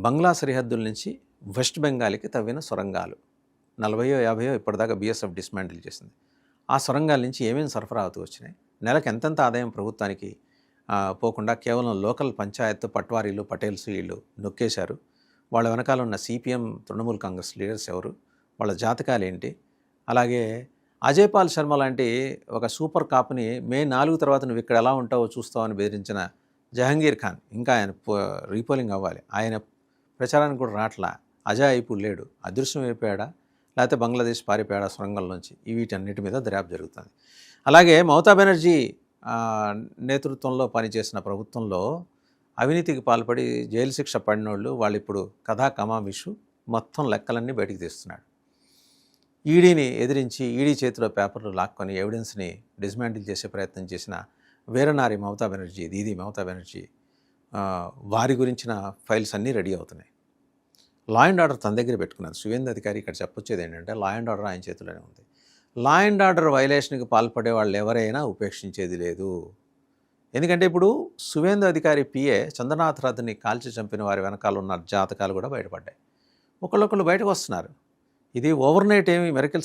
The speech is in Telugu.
బంగ్లా సరిహద్దుల నుంచి వెస్ట్ బెంగాల్కి తవ్విన సొరంగాలు 40-50 ఇప్పటిదాకా బీఎస్ఎఫ్ డిస్మాంటిల్ చేసింది. ఆ సొరంగాల నుంచి ఏమేమి సరఫరా అవుతూ వచ్చినాయి, నెలకు ఎంతెంత ఆదాయం ప్రభుత్వానికి పోకుండా కేవలం లోకల్ పంచాయత్ పట్వారీలు పటేల్స్ వీళ్ళు నొక్కేశారు. వాళ్ళ వెనకాల ఉన్న సిపిఎం తృణమూల్ కాంగ్రెస్ లీడర్స్ ఎవరు, వాళ్ళ జాతకాలు ఏంటి, అలాగే అజయ్ పాల్ శర్మ లాంటి ఒక సూపర్ కాప్ని మే 4 తర్వాత నువ్వు ఇక్కడ ఎలా ఉంటావో చూస్తావని బెదిరించిన జహంగీర్ ఖాన్ ఇంకా ఆయన రీపోలింగ్ అవ్వాలి, ఆయన ప్రచారానికి కూడా రాట్లా, అజయ్ ఇప్పుడు లేడు, అదృశ్యం అయిపోయాడా లేకపోతే బంగ్లాదేశ్ పారిపోయాడా సొరంగంలోంచి, వీటన్నిటి మీద దర్యాప్తు జరుగుతుంది. అలాగే మమతా బెనర్జీ నేతృత్వంలో పనిచేసిన ప్రభుత్వంలో అవినీతికి పాల్పడి జైలు శిక్ష పడినోళ్ళు వాళ్ళు ఇప్పుడు కథా కమామిషు మొత్తం లెక్కలన్నీ బయటికి తీస్తున్నాడు. ఈడీని ఎదిరించి ఈడీ చేతిలో పేపర్లు లాక్కొని ఎవిడెన్స్ని డిస్మాంటిల్ చేసే ప్రయత్నం చేసిన వీరనారి మమతా బెనర్జీ, దీదీ మమతా బెనర్జీ, వారి గురించిన ఫైల్స్ అన్నీ రెడీ అవుతున్నాయి. లా అండ్ ఆర్డర్ తన దగ్గర పెట్టుకున్నారు. సువేంద్ర అధికారి ఇక్కడ చెప్పొచ్చేది ఏంటంటే లా అండ్ ఆర్డర్ ఆయన చేతిలోనే ఉంది. లా అండ్ ఆర్డర్ వైలేషన్కి పాల్పడే వాళ్ళు ఎవరైనా ఉపేక్షించేది లేదు. ఎందుకంటే ఇప్పుడు సువేంద్ర అధికారి పిఏ చంద్రనాథ్ రథ్ని కాల్చి చంపిన వారి వెనకాల ఉన్న జాతకాలు కూడా బయటపడ్డాయి. ఒకళ్ళొకళ్ళు బయటకు వస్తున్నారు. ఇది ఓవర్ నైట్ ఏమి మిరకిల్స్